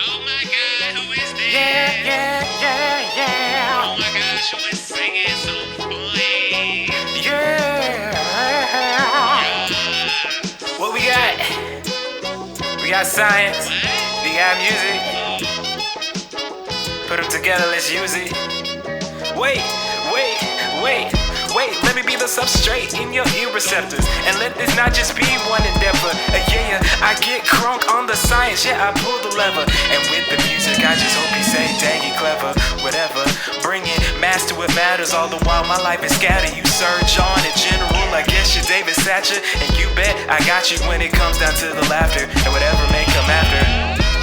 Oh my God, who is this? Yeah. Oh my gosh, who is singing so funny? Yeah. What we got? We got science. What? We got music. Put them together, let's use it. Wait. Let me be the substrate in your ear receptors. And let this not just be one endeavor. I get crunk on the science. Yeah, I pull the lever. And with the music, I just hope you say, dang, you clever. Whatever. Bring it, master what matters. All the while my life is scattered. You surge on in general. I guess you're David Satcher. And you bet I got you when it comes down to the laughter. And whatever may come after.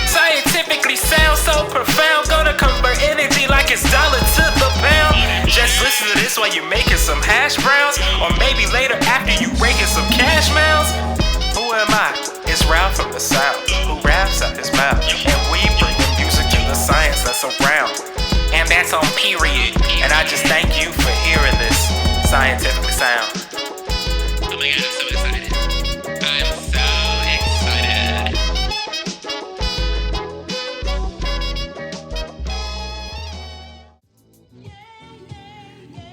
Scientifically sound so profound. Gonna convert energy like it's dollar to the pound. Just listen to this while you're making some hash browns. Or maybe later after you raking some cash mounds. Who am I? It's Ralph from the South, who raps out his mouth. And we bring the music to the science that's around. And that's on period. And I just thank you for hearing this scientifically sound. Oh my God, I'm so excited. I'm so excited.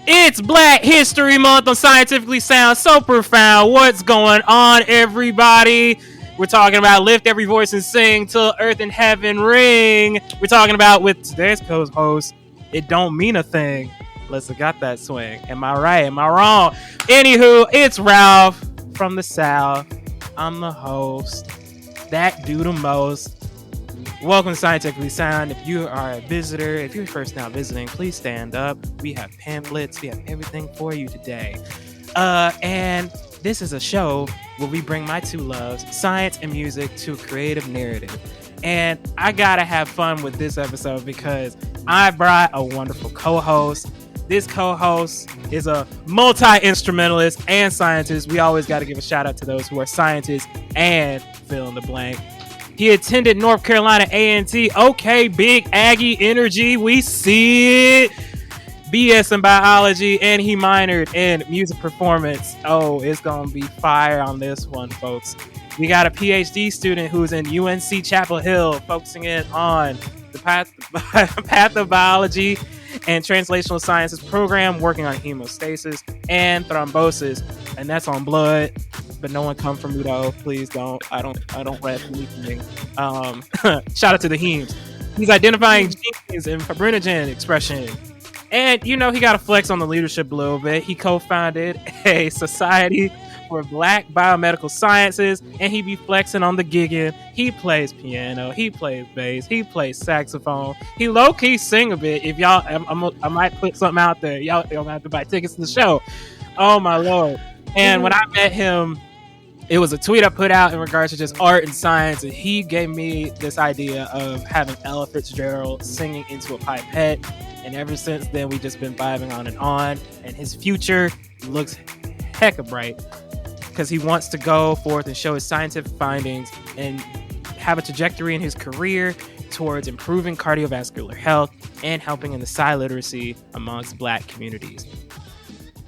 It's Black History Month on Scientifically Sound. So profound. What's going on, everybody? We're talking about lift every voice and sing till earth and heaven ring. We're talking about with today's co-host, it don't mean a thing unless it got that swing. Am I right? Am I wrong? Anywho, it's Ralph from the South. I'm the host. That do the most. Welcome to Scientifically Sound. If you are a visitor, if you're first now visiting, please stand up. We have pamphlets. We have everything for you today. And this is a show where we bring my two loves, science and music, to a creative narrative. And I gotta have fun with this episode because I brought a wonderful co-host. This co-host is a multi-instrumentalist and scientist. We always got to give a shout out to those who are scientists and fill in the blank. He attended North Carolina A&T. Okay, big Aggie energy. We see it. BS in biology, and he minored in music performance. Oh, it's going to be fire on this one, folks. We got a PhD student who's in UNC Chapel Hill, focusing in on the Pathobiology and Translational Sciences program, working on hemostasis and thrombosis, and that's on blood. But no one come from me though. Please don't. I don't let anything. Shout out to the hemes. He's identifying genes and fibrinogen expression. And you know, he got a flex on the leadership a little bit. He co-founded a society for Black Biomedical Sciences, and he be flexing on the gigging. He plays piano, he plays bass, he plays saxophone. He low-key sing a bit. If y'all, I might put something out there. Y'all don't have to buy tickets to the show. Oh my Lord. And when I met him, it was a tweet I put out in regards to just art and science, and he gave me this idea of having Ella Fitzgerald singing into a pipette, and ever since then we've just been vibing on, and his future looks hecka bright because he wants to go forth and show his scientific findings and have a trajectory in his career towards improving cardiovascular health and helping in the psi literacy amongst Black communities.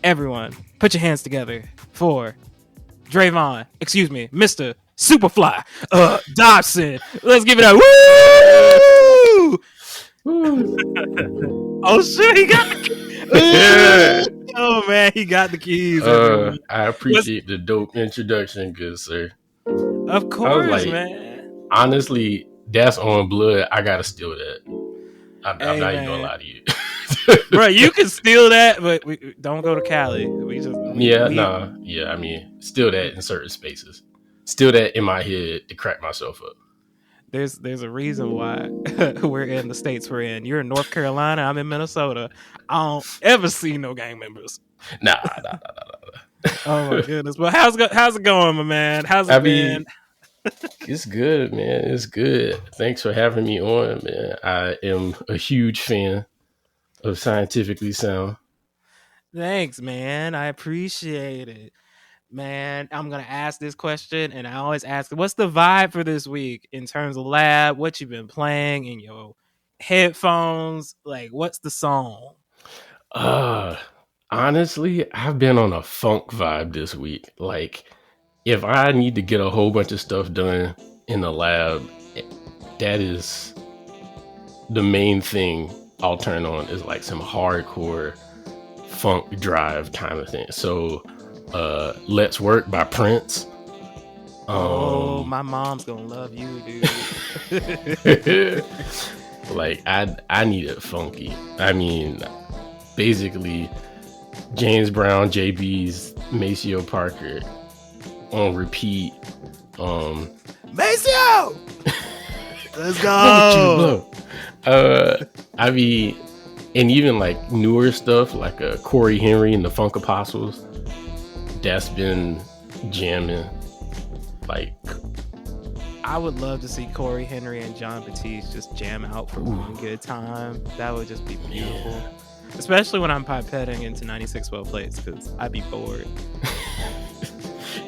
Everyone, put your hands together for Mr. Superfly Dobson. Let's give it up. Woo! Oh shit, he got the keys. Oh man, he got the keys. I appreciate the dope introduction, good sir. Of course, man. Honestly, that's on blood. I gotta steal that. I'm not even gonna lie to you. Bro, you can steal that, but we don't go to Cali. Steal that in certain spaces. Steal that in my head to crack myself up. There's a reason why we're in the states we're in. You're in North Carolina, I'm in Minnesota. I don't ever see no gang members. Nah. Oh my goodness. Well, how's it going, my man? How's it been? It's good, man. It's good. Thanks for having me on, man. I am a huge fan of Scientifically Sound. Thanks, man. I appreciate it. Man, I'm going to ask this question, and I always ask, what's the vibe for this week in terms of lab? What you've been playing in your headphones? Like, what's the song? Honestly, I've been on a funk vibe this week. Like, if I need to get a whole bunch of stuff done in the lab, that is the main thing I'll turn on is like some hardcore funk drive kind of thing. So Let's Work by Prince. My mom's gonna love you, dude. Like I need it funky. I mean, basically James Brown, JB's Maceo Parker on repeat. Maceo, let's go. I mean, and even like newer stuff like Corey Henry and the Funk Apostles, that's been jamming. Like, I would love to see Corey Henry and John Batiste just jam out for one good time. That would just be beautiful. Yeah. Especially when I'm pipetting into 96 well plates, because I'd be bored.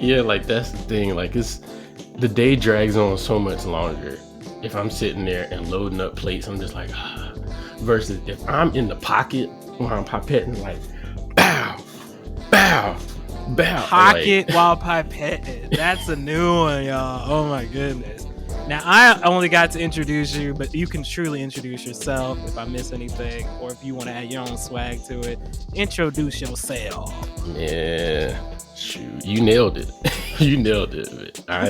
Yeah, like that's the thing. Like the day drags on so much longer if I'm sitting there and loading up plates. I'm just like, versus if I'm in the pocket while I'm pipetting, like, bow, bow, bow. Pocket like, while pipetting. That's a new one, y'all. Oh my goodness. Now, I only got to introduce you, but you can truly introduce yourself if I miss anything, or if you want to add your own swag to it. Introduce yourself. Yeah, shoot, you nailed it. You nailed it. I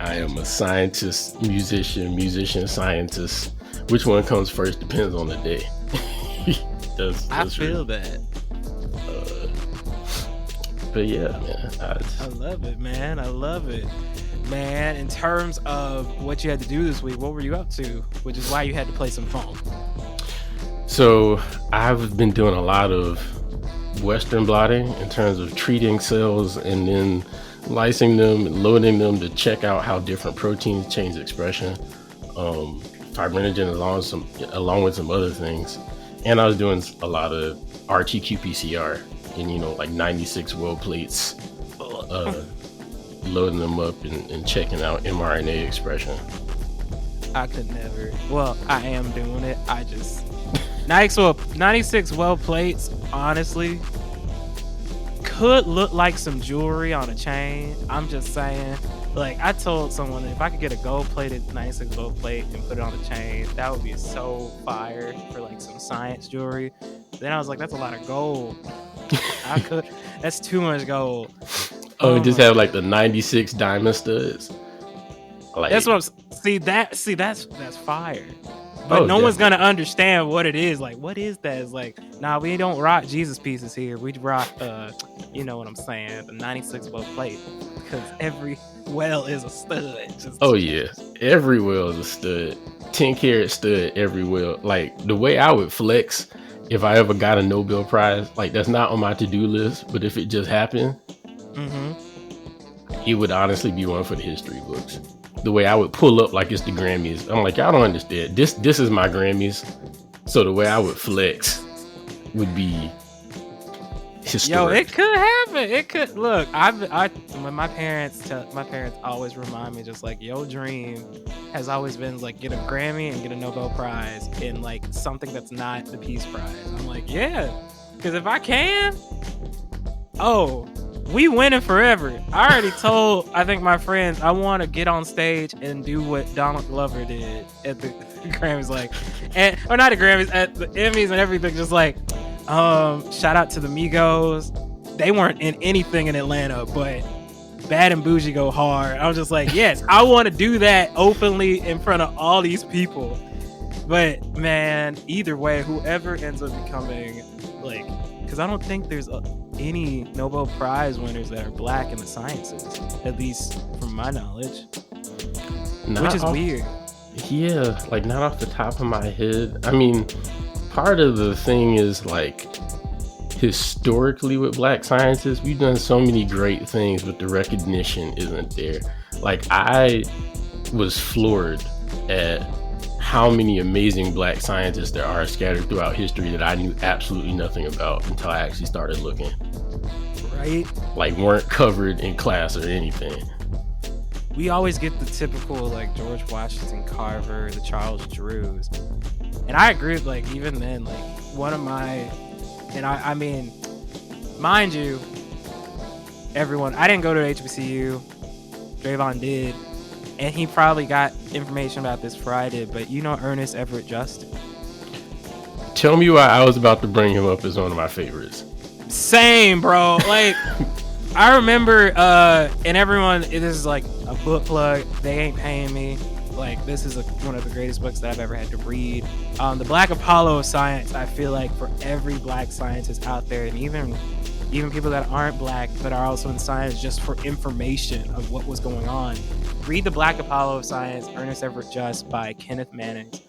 am a scientist, musician, scientist. Which one comes first depends on the day. I feel that. But yeah, man. I love it, man. I love it. Man, in terms of what you had to do this week, what were you up to? Which is why you had to play some funk. So I've been doing a lot of Western blotting in terms of treating cells and then lysing them and loading them to check out how different proteins change expression. Fibrinogen along with some other things. And I was doing a lot of RT-qPCR and, like 96 well plates, loading them up and checking out mRNA expression. I could never. Well, I am doing it. I just 96 well plates, honestly, could look like some jewelry on a chain. I'm just saying. Like, I told someone that if I could get a gold-plated 96 well plate and put it on the chain, that would be so fire for like some science jewelry. Then I was like, that's a lot of gold. That's too much gold. Oh, just have like the 96 diamond studs. Like, that's what that's fire. But no one's gonna understand what it is. Like, what is that? It's like, nah, we don't rock Jesus pieces here. We rock, you know what I'm saying, the 96 well plate, because every well is a stud. Oh yeah, every well is a stud. 10-carat stud every well. Like, the way I would flex if I ever got a Nobel Prize, like, that's not on my to-do list, but if it just happened, it would honestly be one for the history books. The way I would pull up like it's the Grammys. I'm like, y'all don't understand. This is my Grammys. So the way I would flex would be historic. Yo, it could happen. It could. Look, when my parents always remind me, just like, your dream has always been like get a Grammy and get a Nobel Prize in like something that's not the Peace Prize. I'm like, yeah, because if I can, we winning forever. I already told, I think, my friends, I want to get on stage and do what Donald Glover did at the Grammys, or not the Grammys, at the Emmys and everything. Just like, shout out to the Migos. They weren't in anything in Atlanta, but Bad and Bougie go hard. I was just like, yes, I want to do that openly in front of all these people. But man, either way, whoever ends up becoming, like, because I don't think there's any Nobel Prize winners that are black in the sciences, at least from my knowledge, which is weird. Yeah, like, not off the top of my head. I mean, part of the thing is, like, historically with black scientists, we've done so many great things, but the recognition isn't there. Like, I was floored at how many amazing black scientists there are scattered throughout history that I knew absolutely nothing about until I actually started looking. Right? Like, weren't covered in class or anything. We always get the typical, like, George Washington Carver, the Charles Drews. And I agree with, like, even then, like, one of my, and I mean, mind you, everyone, I didn't go to HBCU. Dre'Von did. and he probably got information about this Friday, but you know Ernest Everett Just? Tell me why I was about to bring him up as one of my favorites. Same, bro. Like, I remember, and everyone, this is like a book plug. They ain't paying me. Like, this is one of the greatest books that I've ever had to read. The Black Apollo of Science, I feel like for every black scientist out there, and even people that aren't black but are also in science, just for information of what was going on, read The Black Apollo of Science, Ernest Everett Just by Kenneth Mannings.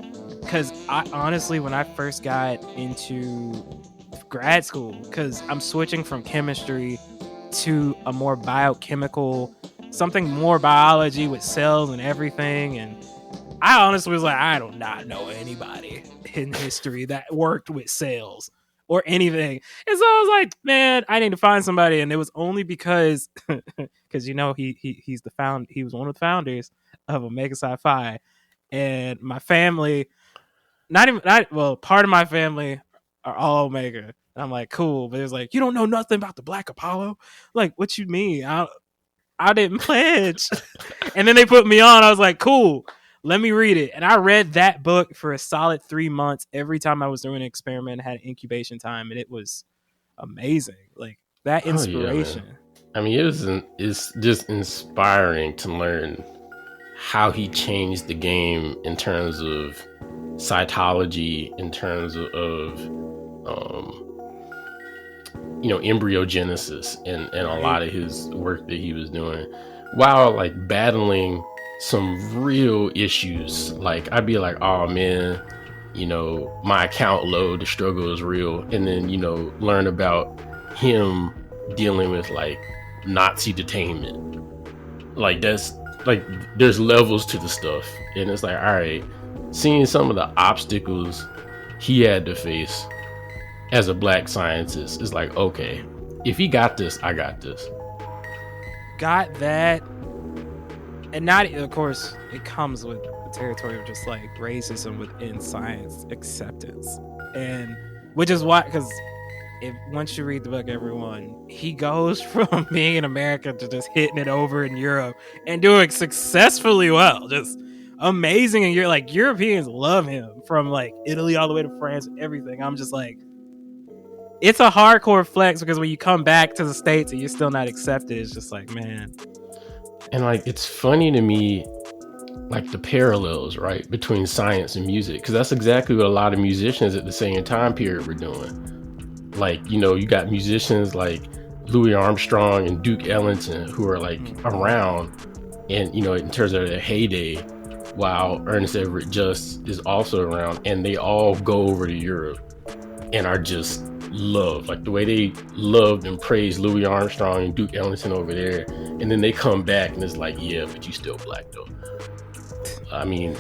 Because I honestly, when I first got into grad school, because I'm switching from chemistry to a more biochemical, something more biology with cells and everything, and I honestly was like, I do not know anybody in history that worked with cells or anything. And so I was like, man, I need to find somebody. And it was only because you know he was one of the founders of Omega Psi-Phi, and my family, part of my family are all Omega. And I'm like, cool, but it was like, you don't know nothing about the Black Apollo? Like, what you mean? I didn't pledge. And then they put me on. I was like, cool, let me read it. And I read that book for a solid 3 months. Every time I was doing an experiment, I had an incubation time, and it was amazing. Like, that inspiration. I mean, it's just inspiring to learn how he changed the game in terms of cytology, in terms of embryogenesis and a lot of his work that he was doing, while like battling some real issues. Like, I'd be like, oh man, my account load, the struggle is real. And then, learn about him dealing with like Nazi detainment. Like, that's like, there's levels to the stuff. And it's like, all right, seeing some of the obstacles he had to face as a black scientist is like, okay, if he got this, I got this. Got that. And not, of course, it comes with the territory of just like racism within science acceptance. And which is why, because once you read the book, everyone, he goes from being in America to just hitting it over in Europe and doing successfully well. Just amazing. And you're like, Europeans love him, from like Italy all the way to France and everything. I'm just like, it's a hardcore flex, because when you come back to the States and you're still not accepted, it's just like, man. And like, it's funny to me, like the parallels, right, between science and music, because that's exactly what a lot of musicians at the same time period were doing. Like, you got musicians like Louis Armstrong and Duke Ellington who are like around, and in terms of their heyday, while Ernest Everett Just is also around, and they all go over to Europe and are just loved, like the way they loved and praised Louis Armstrong and Duke Ellington over there, and then they come back and it's like, yeah, but you still black though. I mean,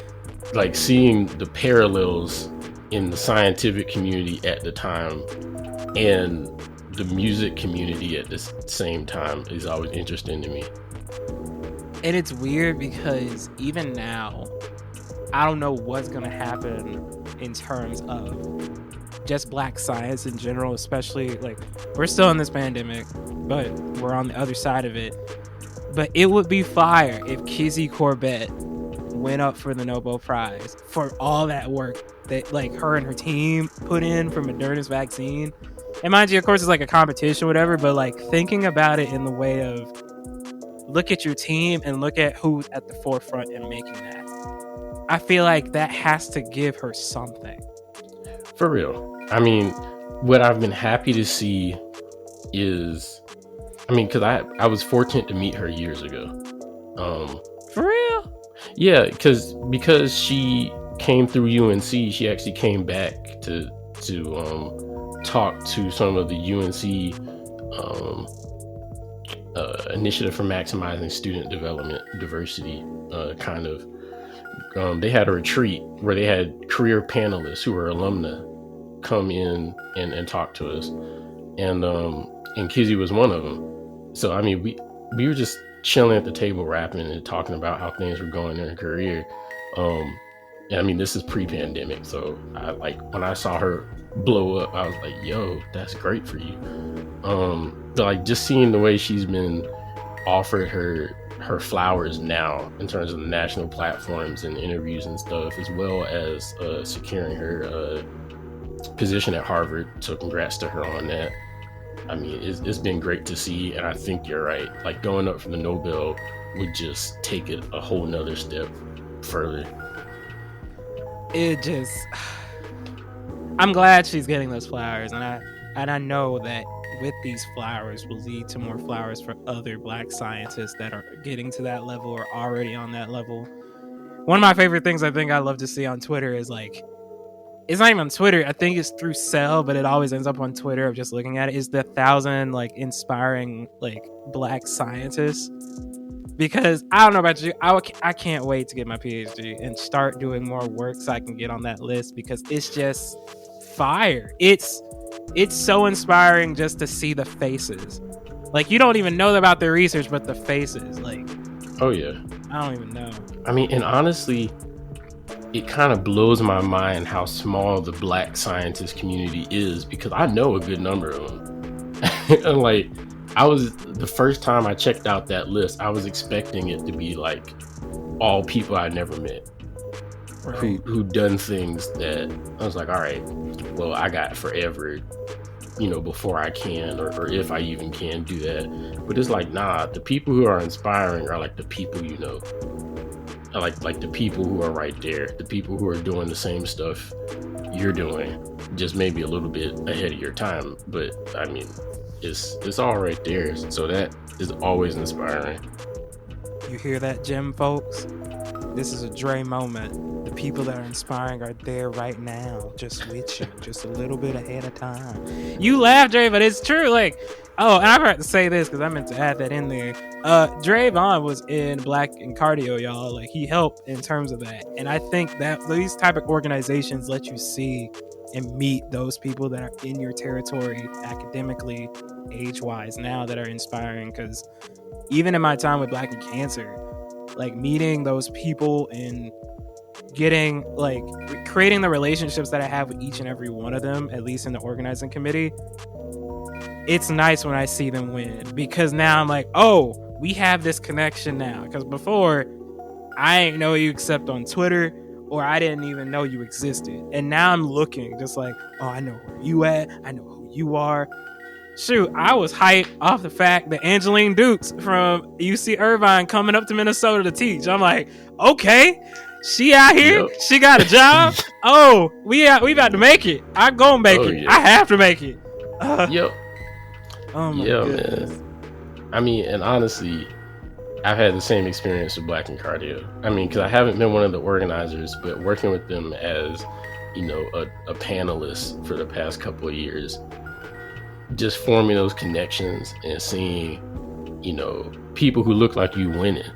like, seeing the parallels in the scientific community at the time and the music community at the same time is always interesting to me. And it's weird because even now, I don't know what's gonna happen in terms of just black science in general, especially like, we're still in this pandemic, but we're on the other side of it. But it would be fire if Kizzy Corbett went up for the Nobel Prize for all that work that like her and her team put in for Moderna's vaccine. And mind you, of course, it's like a competition, whatever, but like thinking about it in the way of, look at your team and look at who's at the forefront in making that. I feel like that has to give her something. For real. I mean, what I've been happy to see is, because I was fortunate to meet her years ago. For real? Yeah, because she came through UNC, she actually came back to talk to some of the UNC initiative for maximizing student development diversity. They had a retreat where they had career panelists who were alumni come in and talk to us, and Kizzy was one of them. So I mean, we were just chilling at the table, rapping and talking about how things were going in her career. And I mean, this is pre-pandemic, so when I saw her blow up, I was like, yo, that's great for you. Like, just seeing the way she's been offered her her flowers now in terms of the national platforms and interviews and stuff, as well as securing her position at Harvard. So congrats to her on that. I mean, it's been great to see, and I think you're right. Like, going up from the Nobel would just take it a whole nother step further. I'm glad she's getting those flowers, and I know that with these flowers will lead to more flowers for other Black scientists that are getting to that level or already on that level. One of my favorite things I think I love to see on Twitter is, like, it's not even on Twitter, I think it's through Cell, but it always ends up on Twitter of just looking at it, is the 1,000 like inspiring like Black scientists. Because I don't know about you, I can't wait to get my PhD and start doing more work so I can get on that list, because it's just fire. It's so inspiring just to see the faces. Like, you don't even know about their research, but the faces, like, oh yeah, I don't even know. I mean, and honestly, it kind of blows my mind how small the Black scientist community is, because I know a good number of them. And like, the first time I checked out that list, I was expecting it to be like all people I never met, right, who done things that I was like, all right, well, I got forever, before I can, or if I even can do that. But it's like, nah, the people who are inspiring are like the people like the people who are right there, the people who are doing the same stuff you're doing, just maybe a little bit ahead of your time. But I mean, it's all right there. So that is always inspiring. You hear that, Jim, folks? This is a Dre moment. The people that are inspiring are there right now, just with you, just a little bit ahead of time. You laugh, Dre, but it's true. Like, oh, and I forgot to say this because I meant to add that in there. Dre'Von was in Black and Cardio, y'all. Like, he helped in terms of that. And I think that these type of organizations let you see and meet those people that are in your territory academically, age-wise now, that are inspiring. Because even in my time with Black and Cancer, like, meeting those people and getting, like, creating the relationships that I have with each and every one of them, at least in the organizing committee, it's nice when I see them win, because now I'm like, oh, we have this connection now. Because before, I didn't know you except on Twitter, or I didn't even know you existed. And now I'm looking just like, oh, I know where you at, I know who you are. Shoot, I was hyped off the fact that Angeline Dukes from UC Irvine coming up to Minnesota to teach. I'm like, okay, she out here, yep. She got a job. Oh, we about to make it. I gonna make it. Yeah. I have to make it. Yep. Oh my goodness. Man. I mean, and honestly, I've had the same experience with Black and Cardio. I mean, because I haven't been one of the organizers, but working with them as, a panelist for the past couple of years, just forming those connections and seeing, people who look like you winning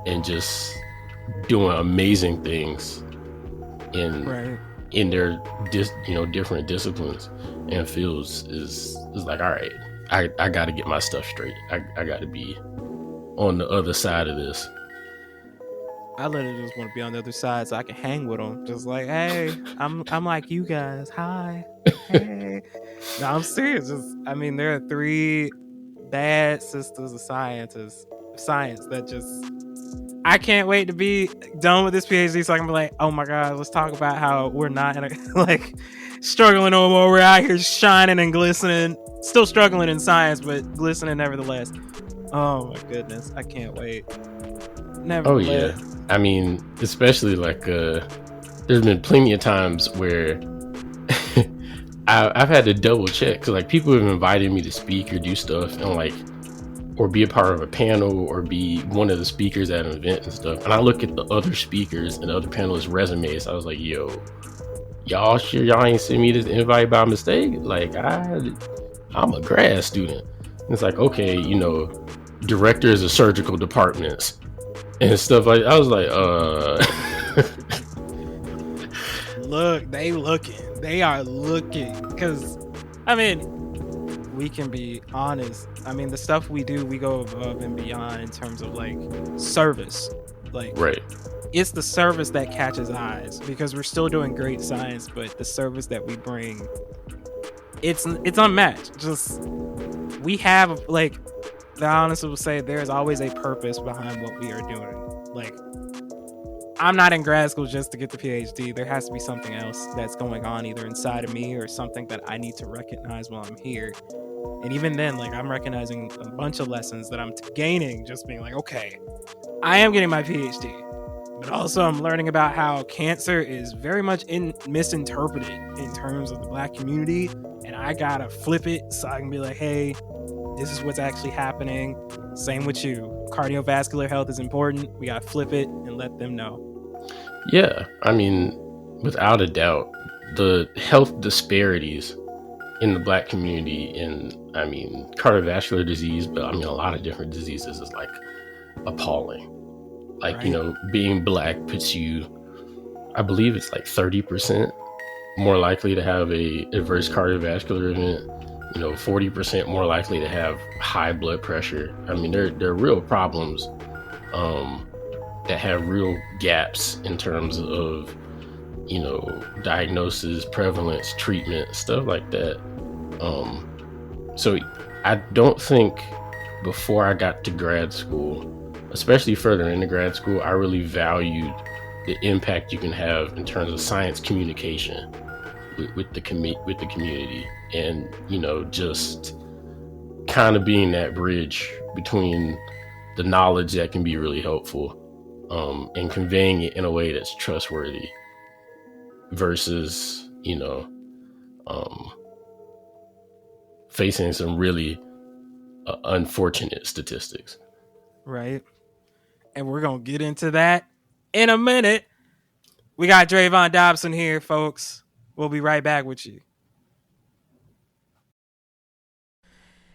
and just doing amazing things in their different disciplines and fields is like, all right, I got to get my stuff straight. I got to be on the other side of this. I literally just want to be on the other side so I can hang with them. Just like, hey, I'm like you guys. Hi. Hey. No, I'm serious. There are 3 bad sisters of science that just, I can't wait to be done with this PhD so I can be like, oh my God, let's talk about how we're not struggling no more. We're out here shining and glistening, still struggling in science, but glistening nevertheless. Oh my goodness, I can't wait. Nevertheless. Oh yeah. I mean, especially there's been plenty of times where I've had to double check, because people have invited me to speak or do stuff and or be a part of a panel or be one of the speakers at an event and stuff. And I look at the other speakers and the other panelists' resumes. I was like, yo, y'all sure y'all ain't send me this invite by mistake? Like, I'm a grad student. And it's like, okay, directors of surgical departments and stuff like that. I was like, Look, they are looking, because we can be honest. The stuff we do, we go above and beyond in terms of service. Right. It's the service that catches eyes, because we're still doing great science, but the service that we bring, it's unmatched. Just, we have that honestly will say there's always a purpose behind what we are doing. Like, I'm not in grad school just to get the PhD. There has to be something else that's going on either inside of me or something that I need to recognize while I'm here. And even then, like, I'm recognizing a bunch of lessons that I'm gaining, just being like, okay, I am getting my PhD. But also I'm learning about how cancer is very much misinterpreted in terms of the Black community. And I gotta flip it so I can be like, hey, this is what's actually happening. Same with you. Cardiovascular health is important. We gotta flip it and let them know. Yeah, I mean, without a doubt, the health disparities in the Black community in, I mean, cardiovascular disease, but I mean, a lot of different diseases is like appalling. Like, Right. you know, being Black puts you, I believe it's like 30% more likely to have a adverse cardiovascular event, you know, 40% more likely to have high blood pressure. I mean, there are real problems that have real gaps in terms of, you know, diagnosis, prevalence, treatment, stuff like that. So I don't think before I got to grad school, especially further into grad school, I really valued the impact you can have in terms of science communication with the community, and, you know, just kind of being that bridge between the knowledge that can be really helpful and conveying it in a way that's trustworthy versus, you know, facing some really unfortunate statistics. Right. And we're going to get into that in a minute. We got Dre'Von Dobson here, folks. We'll be right back with you.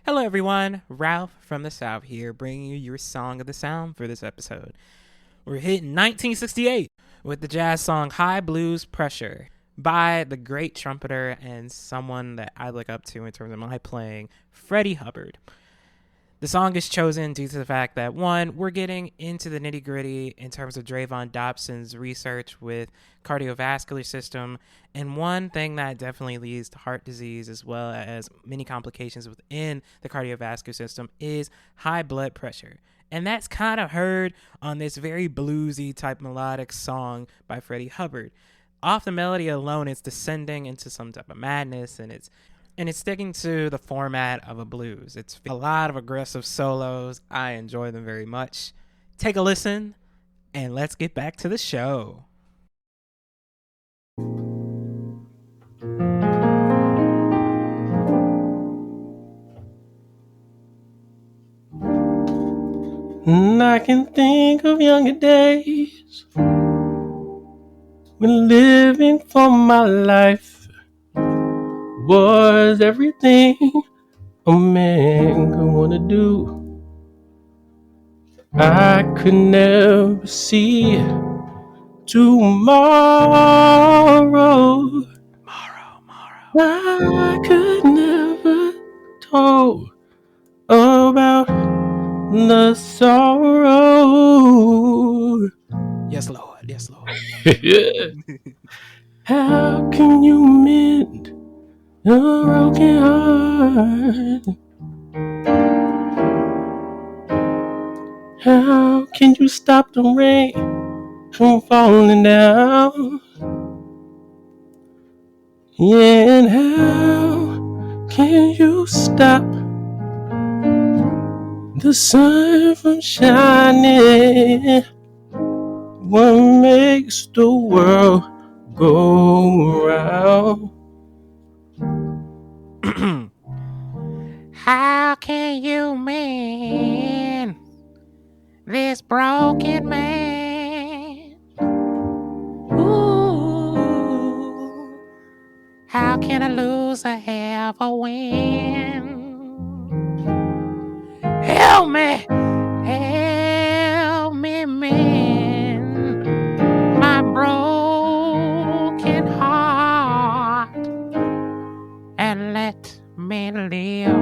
Hello, everyone. Ralph from the South here, bringing you your song of the sound for this episode. We're hitting 1968 with the jazz song High Blues Pressure by the great trumpeter and someone that I look up to in terms of my playing, Freddie Hubbard. The song is chosen due to the fact that, one, we're getting into the nitty-gritty in terms of Dre'Von Dobson's research with cardiovascular system, and one thing that definitely leads to heart disease as well as many complications within the cardiovascular system is high blood pressure. And that's kind of heard on this very bluesy type melodic song by Freddie Hubbard. Off the melody alone, it's descending into some type of madness, and it's sticking to the format of a blues. It's a lot of aggressive solos. I enjoy them very much. Take a listen, and let's get back to the show. And I can think of younger days when living for my life was everything a man could want to do. I could never see tomorrow. I could never talk about the sorrow. Yes, Lord. Yes, Lord. How can you mend a broken heart? How can you stop the rain from falling down? Yeah, and how can you stop the sun from shining? What makes the world go round? How can you mend this broken man? Ooh, how can a loser ever win? Help me mend my broken heart and let me live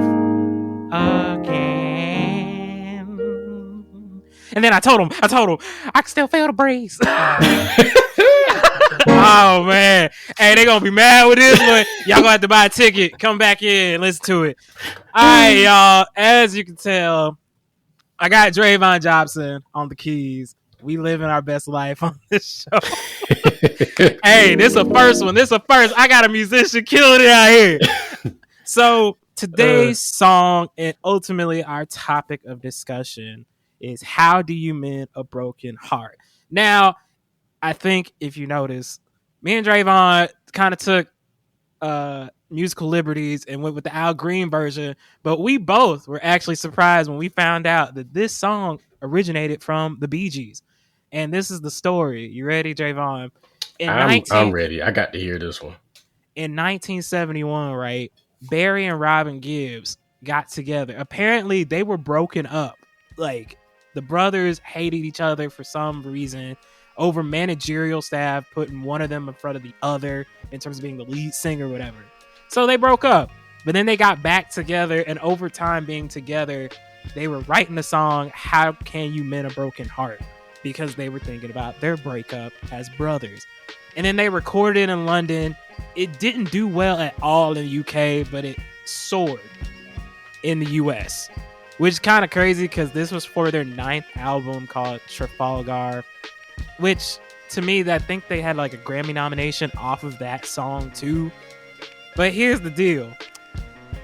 again. And then I told him, I can still feel the breeze. Oh man, hey, they gonna be mad with this one. Y'all gonna have to buy a ticket, come back in, listen to it. All right, y'all. As you can tell, I got Dre'Von Dobson on the keys. We living our best life on this show. Hey, this a first one. This a first. I got a musician killing it out here. So today's song and ultimately our topic of discussion is how do you mend a broken heart? Now, I think if you notice, me and Dre'Von kind of took musical liberties and went with the Al Green version, but we both were actually surprised when we found out that this song originated from the Bee Gees. And this is the story. You ready, Dre'Von? I'm ready. I got to hear this one. In 1971, right, Barry and Robin Gibbs got together. Apparently, they were broken up. Like, the brothers hated each other for some reason over managerial staff putting one of them in front of the other in terms of being the lead singer or whatever. So they broke up. But then they got back together, and over time being together, they were writing the song, How Can You Mend a Broken Heart? Because they were thinking about their breakup as brothers. And then they recorded it in London. It didn't do well at all in the UK, but it soared in the US, which is kind of crazy because this was for their 9th album called Trafalgar, which to me, I think they had like a Grammy nomination off of that song too. But here's the deal.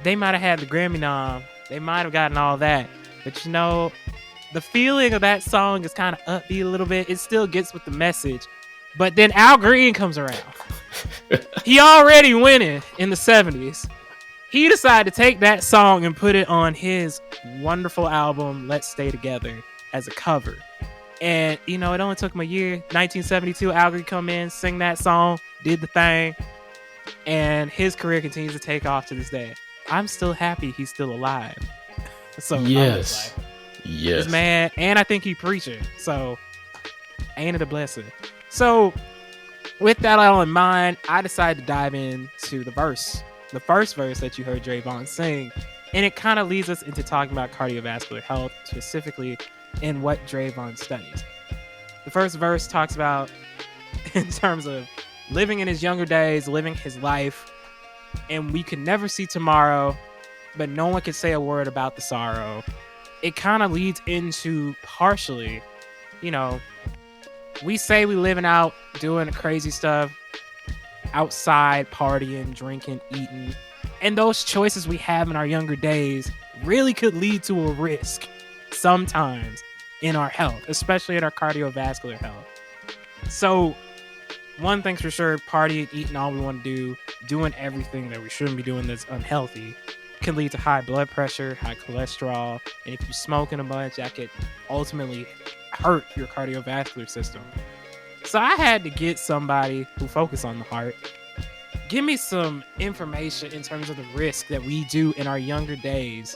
They might have had the Grammy nom. They might have gotten all that. But you know, the feeling of that song is kind of upbeat a little bit. It still gets with the message. But then Al Green comes around. He already winning in the 70s. He decided to take that song and put it on his wonderful album, Let's Stay Together, as a cover. And, you know, it only took him a year. 1972, Al Green come in, sing that song, did the thing. And his career continues to take off to this day. I'm still happy he's still alive. So yes. This man, and I think he preaching. So ain't it a blessing? So with that all in mind, I decided to dive into the verse. The first verse that you heard Dre'Von sing. And it kind of leads us into talking about cardiovascular health, specifically in what Dre'Von studies. The first verse talks about in terms of living in his younger days, living his life, and we could never see tomorrow, but no one could say a word about the sorrow. It kind of leads into partially, you know, we say we living out, doing crazy stuff, outside, partying, drinking, eating, and those choices we have in our younger days really could lead to a risk sometimes in our health, especially in our cardiovascular health. So one thing's for sure, partying, eating all we want to do, doing everything that we shouldn't be doing that's unhealthy can lead to high blood pressure, high cholesterol, and if you're smoking a bunch, that could ultimately hurt your cardiovascular system. So I had to get somebody who focus on the heart. Give me some information in terms of the risk that we do in our younger days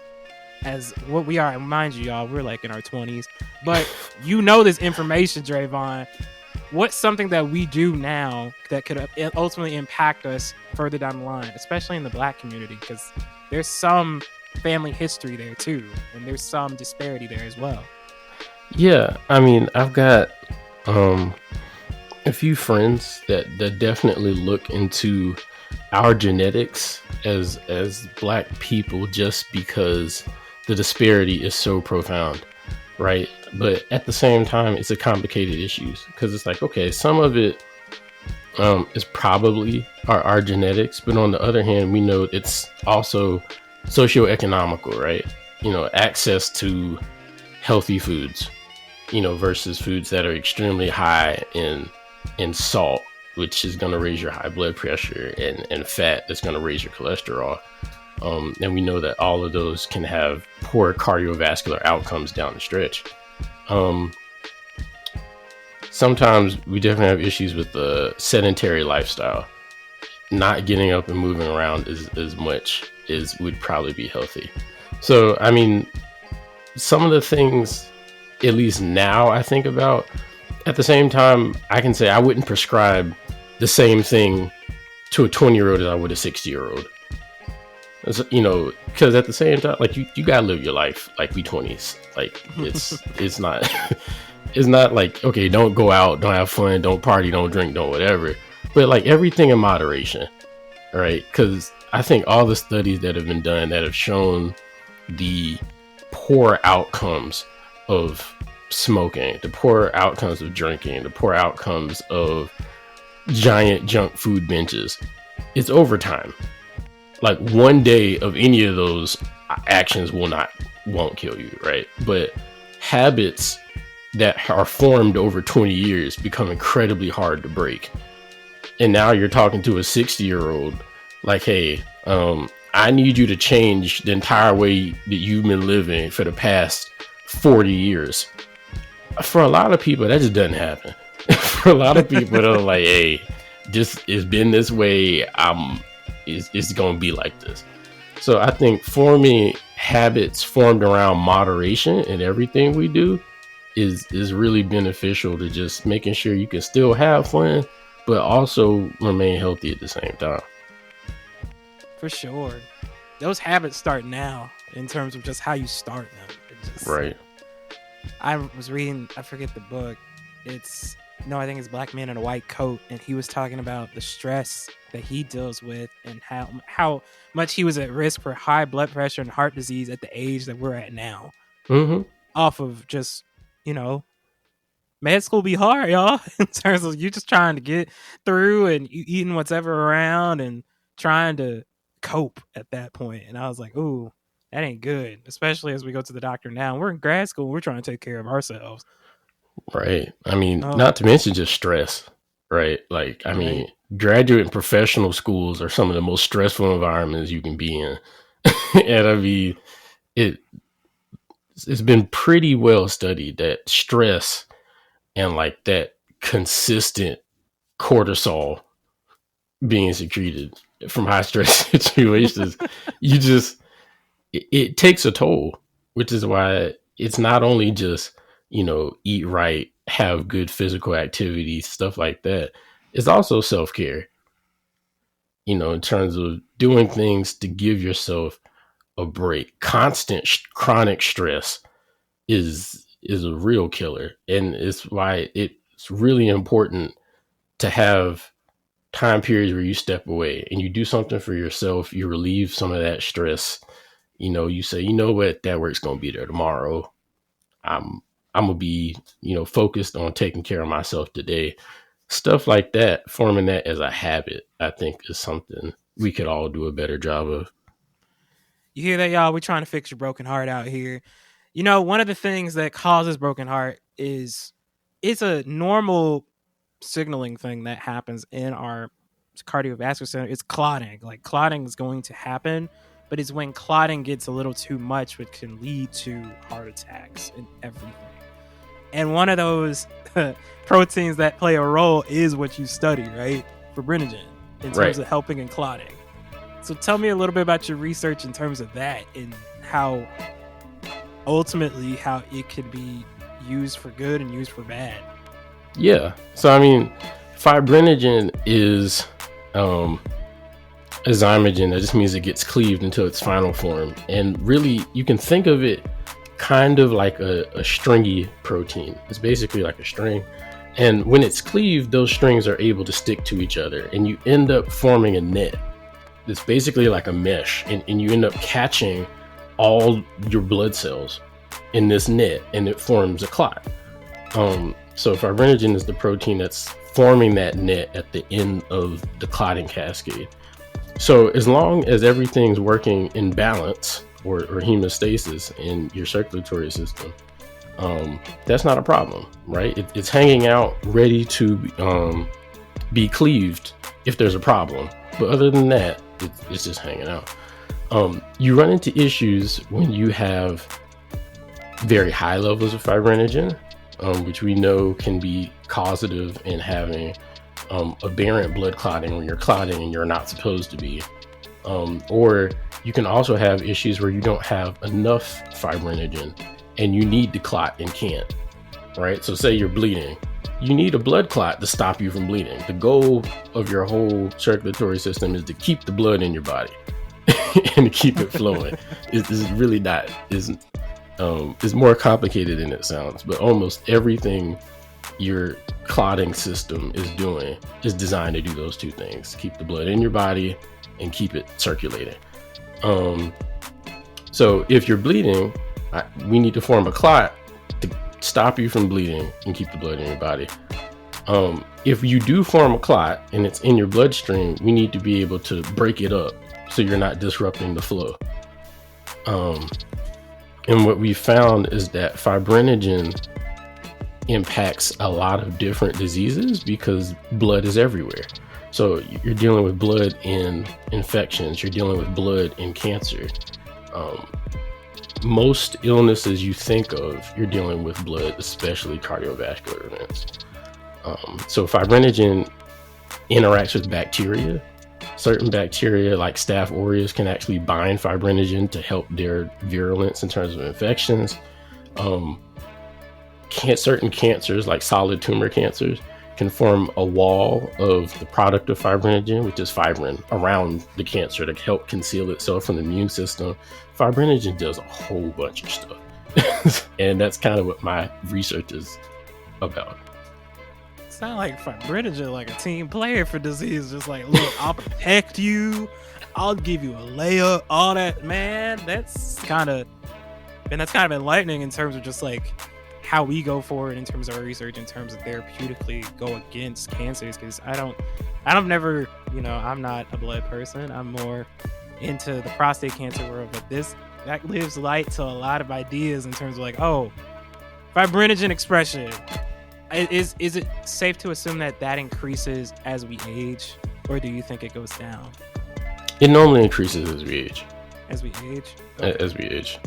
as what we are. And mind you, y'all, we're like in our 20s, but you know this information, Dre'Von. What's something that we do now that could ultimately impact us further down the line, especially in the Black community? Because there's some family history there too, and there's some disparity there as well. Yeah, I mean, I've got a few friends that definitely look into our genetics as Black people just because the disparity is so profound, right? But at the same time, it's a complicated issue because it's like, okay, some of it is probably our genetics, but on the other hand, we know it's also socioeconomical, right? You know, access to healthy foods, you know, versus foods that are extremely high in salt, which is going to raise your high blood pressure, and fat that's going to raise your cholesterol. And we know that all of those can have poor cardiovascular outcomes down the stretch. Sometimes we definitely have issues with the sedentary lifestyle, not getting up and moving around as much as would probably be healthy. So, I mean, some of the things, at least now I think about, at the same time, I can say I wouldn't prescribe the same thing to a 20-year-old as I would a 60-year-old. You know, because at the same time, like you gotta live your life like we 20s. Like it's not it's not like, okay, don't go out, don't have fun, don't party, don't drink, don't whatever. But like everything in moderation, right? Because I think all the studies that have been done that have shown the poor outcomes of smoking, the poor outcomes of drinking, the poor outcomes of giant junk food binges. It's over time. Like one day of any of those actions won't kill you, right? But habits that are formed over 20 years become incredibly hard to break. And now you're talking to a 60-year-old like, hey, I need you to change the entire way that you've been living for the past 40 years. For a lot of people, that just doesn't happen. For a lot of people, they're like, hey, it's been this way. It's going to be like this. So I think forming habits formed around moderation in everything we do is really beneficial to just making sure you can still have fun, but also remain healthy at the same time. For sure. Those habits start now in terms of just how you start them. Right. I was reading, I forget the book. I think it's Black Man in a White Coat, and he was talking about the stress that he deals with and how much he was at risk for high blood pressure and heart disease at the age that we're at now. Mm-hmm. Off of just, med school be hard, y'all, in terms of you just trying to get through and you eating what's ever around and trying to cope at that point. And I was like, ooh, that ain't good, especially as we go to the doctor now. We're in grad school. We're trying to take care of ourselves. Right. I mean, not to mention just stress, right? Like, I mean, graduate and professional schools are some of the most stressful environments you can be in. And I mean, it's been pretty well studied that stress and like that consistent cortisol being secreted from high stress situations, it takes a toll, which is why it's not only just, eat right, have good physical activity, stuff like that. It's also self-care, in terms of doing things to give yourself a break. Constant chronic stress is a real killer. And it's why it's really important to have time periods where you step away and you do something for yourself. You relieve some of that stress. You say, you know what, that work's going to be there tomorrow. I'm going to be, focused on taking care of myself today. Stuff like that, forming that as a habit, I think is something we could all do a better job of. You hear that, y'all? We're trying to fix your broken heart out here. One of the things that causes broken heart is it's a normal signaling thing that happens in our cardiovascular center. It's clotting. Like, clotting is going to happen, but it's when clotting gets a little too much, which can lead to heart attacks and everything. And one of those proteins that play a role is what you study, right? Fibrinogen, in terms of helping in clotting. So tell me a little bit about your research in terms of that and how ultimately how it could be used for good and used for bad. Yeah. So, I mean, fibrinogen is a zymogen. That just means it gets cleaved until its final form. And really, you can think of it kind of like a stringy protein. It's basically like a string. And when it's cleaved, those strings are able to stick to each other. And you end up forming a net. It's basically like a mesh. And you end up catching all your blood cells in this net. And it forms a clot. So fibrinogen is the protein that's forming that net at the end of the clotting cascade. So as long as everything's working in balance or hemostasis in your circulatory system, that's not a problem, right? It's hanging out ready to be cleaved if there's a problem. But other than that, it's just hanging out. You run into issues when you have very high levels of fibrinogen, which we know can be causative in having aberrant blood clotting when you're clotting and you're not supposed to be. Or you can also have issues where you don't have enough fibrinogen and you need to clot and can't, right? So say you're bleeding. You need a blood clot to stop you from bleeding. The goal of your whole circulatory system is to keep the blood in your body and to keep it flowing. It's really not. It's more complicated than it sounds, but almost everything your clotting system is doing is designed to do those two things: keep the blood in your body and keep it circulating. So if you're bleeding, we need to form a clot stop you from bleeding and keep the blood in your body. If you do form a clot and it's in your bloodstream, we need to be able to break it up so you're not disrupting the flow. And what we found is that fibrinogen impacts a lot of different diseases because blood is everywhere. So you're dealing with blood in infections, you're dealing with blood in cancer. Most illnesses you think of, you're dealing with blood, especially cardiovascular events. So fibrinogen interacts with bacteria. Certain bacteria like Staph aureus can actually bind fibrinogen to help their virulence in terms of infections. Certain cancers like solid tumor cancers can form a wall of the product of fibrinogen, which is fibrin, around the cancer to help conceal itself from the immune system. Fibrinogen does a whole bunch of stuff. And that's kind of what my research is about. Sound like fibrinogen, like a team player for disease. Just like, look, I'll protect you, I'll give you a layup, all that. Man, that's kind of enlightening in terms of just like how we go forward in terms of our research, in terms of therapeutically go against cancers. Because I'm not a blood person. I'm more into the prostate cancer world, but that lives light to a lot of ideas in terms of like, fibrinogen expression. Is it safe to assume that increases as we age, or do you think it goes down? It normally increases as we age. As we age? Okay. As we age.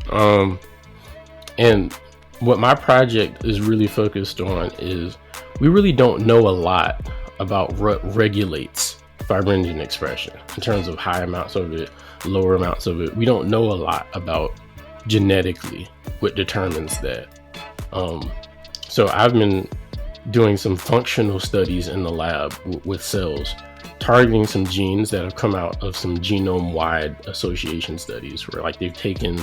And what my project is really focused on is we really don't know a lot about what regulates fibrinogen expression in terms of high amounts of it, lower amounts of it. We don't know a lot about genetically what determines that. So I've been doing some functional studies in the lab with cells, targeting some genes that have come out of some genome-wide association studies where like they've taken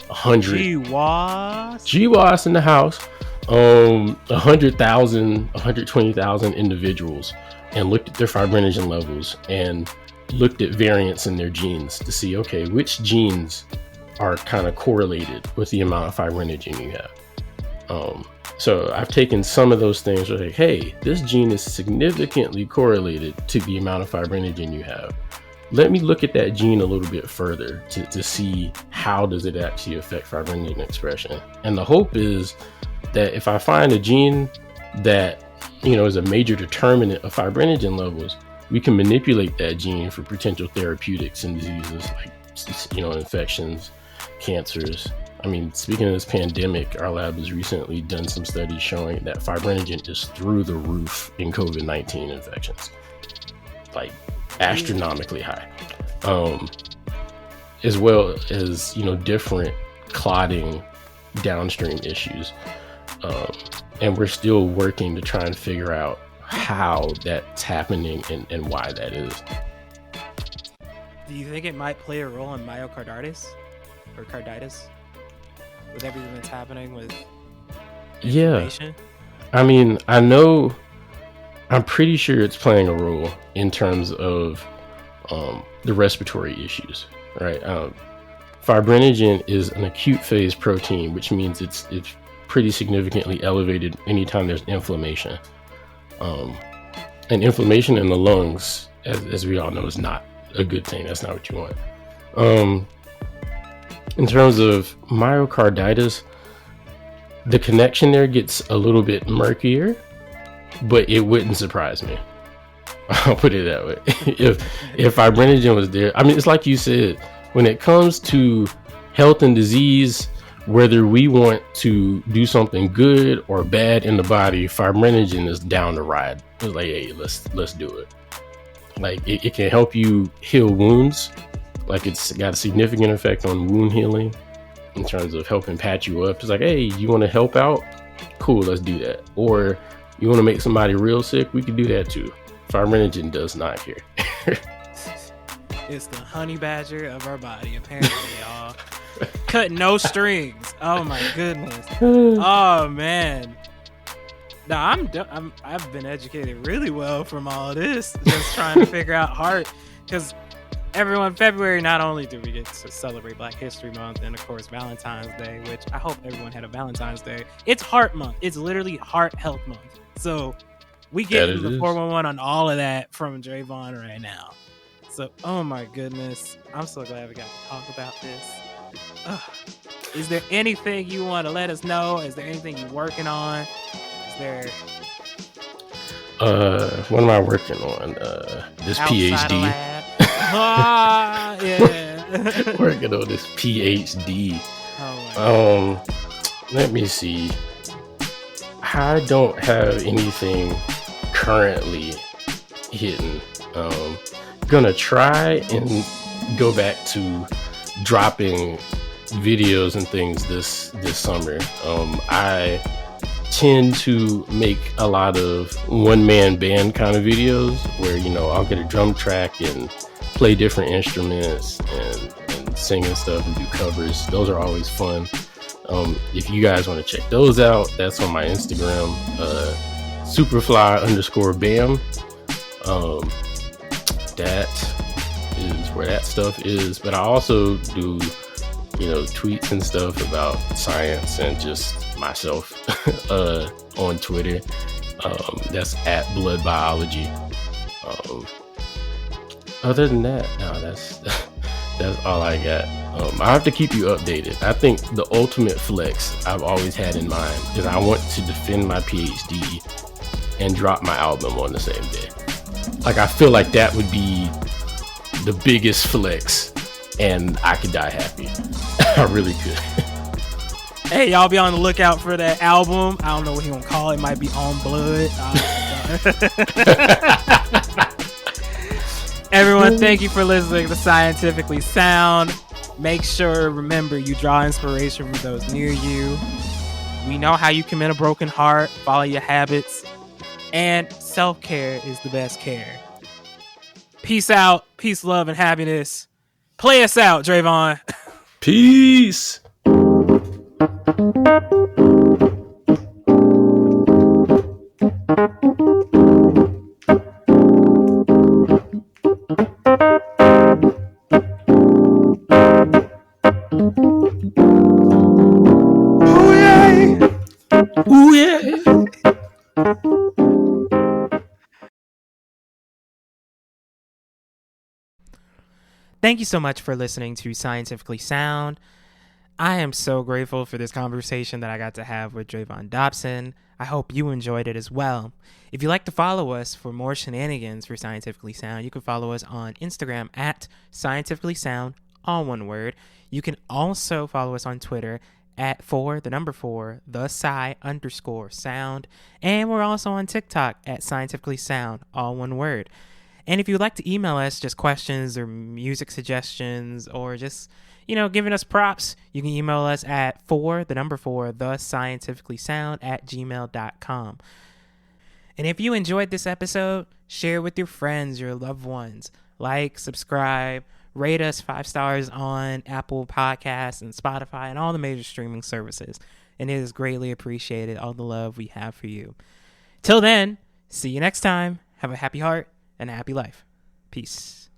100 GWAS in the house, 100,000, 120,000 individuals, and looked at their fibrinogen levels and looked at variants in their genes to see, okay, which genes are kind of correlated with the amount of fibrinogen you have. So I've taken some of those things like, hey, this gene is significantly correlated to the amount of fibrinogen you have. Let me look at that gene a little bit further to see how does it actually affect fibrinogen expression. And the hope is that if I find a gene that, is a major determinant of fibrinogen levels, we can manipulate that gene for potential therapeutics in diseases like, infections, cancers. I mean, speaking of this pandemic, our lab has recently done some studies showing that fibrinogen is through the roof in COVID-19 infections, like astronomically high, as well as, different clotting downstream issues. And we're still working to try and figure out how that's happening and why that is. Do you think it might play a role in myocarditis or carditis? With everything that's happening with inflammation? I mean, I'm pretty sure it's playing a role in terms of the respiratory issues, right? Fibrinogen is an acute phase protein, which means it's pretty significantly elevated anytime there's inflammation. And inflammation in the lungs, as we all know, is not a good thing. That's not what you want. In terms of myocarditis, the connection there gets a little bit murkier, but it wouldn't surprise me. I'll put it that way. If fibrinogen was there, I mean, it's like you said, when it comes to health and disease, whether we want to do something good or bad in the body, fibrinogen is down the ride. It's like, hey, let's do it. Like it can help you heal wounds. Like it's got a significant effect on wound healing in terms of helping patch you up. It's like, hey, you want to help out? Cool, let's do that. Or you want to make somebody real sick? We can do that too. Fibrinogen does not here. It's the honey badger of our body, apparently, y'all. Cut no strings. Oh my goodness. Oh man. Now I've been educated really well from all this, just trying to figure out heart, because Everyone, February, not only do we get to celebrate Black History Month and, of course, Valentine's Day, which I hope everyone had a Valentine's Day. It's Heart Month. It's literally Heart Health Month. So we get into the 411 on all of that from Dre'Von right now. So, oh my goodness. I'm so glad we got to talk about this. Is there anything you want to let us know? Is there anything you're working on? Is there... What am I working on? This PhD. Yeah. Working on this PhD. Let me see. I don't have anything currently hidden. Gonna try and go back to dropping videos and things this summer. I tend to make a lot of one-man band kind of videos where, you know, I'll get a drum track and play different instruments and sing and stuff and do covers. Those are always fun. If you guys want to check those out, that's on my Instagram, superfly_bam. That is where that stuff is. But I also do, you know, tweets and stuff about science and just myself on Twitter. That's at Blood Biology. Other than that, no, that's all I got. I have to keep you updated. I think the ultimate flex I've always had in mind is I want to defend my PhD and drop my album on the same day. Like, I feel like that would be the biggest flex, and I could die happy. I really could. Hey, y'all be on the lookout for that album. I don't know what he gonna call it. It might be On Blood. Everyone, thank you for listening to Scientifically Sound. Make sure, remember, you draw inspiration from those near you. We know how you can mend a broken heart. Follow your habits. And self-care is the best care. Peace out. Peace, love, and happiness. Play us out, Dre'Von. Peace. Ooh yeah. Thank you so much for listening to Scientifically Sound. I am so grateful for this conversation that I got to have with Dre'Von Dobson. I hope you enjoyed it as well. If you'd like to follow us for more shenanigans for Scientifically Sound, you can follow us on Instagram at Scientifically Sound, all one word. You can also follow us on Twitter at the sci_sound. And we're also on TikTok at Scientifically Sound, all one word. And if you'd like to email us just questions or music suggestions or just, you know, giving us props, you can email us at thescientificallysound@gmail.com. And if you enjoyed this episode, share it with your friends, your loved ones. Like, subscribe, rate us 5 stars on Apple Podcasts and Spotify and all the major streaming services. And it is greatly appreciated, all the love we have for you. Till then, see you next time. Have a happy heart and a happy life. Peace.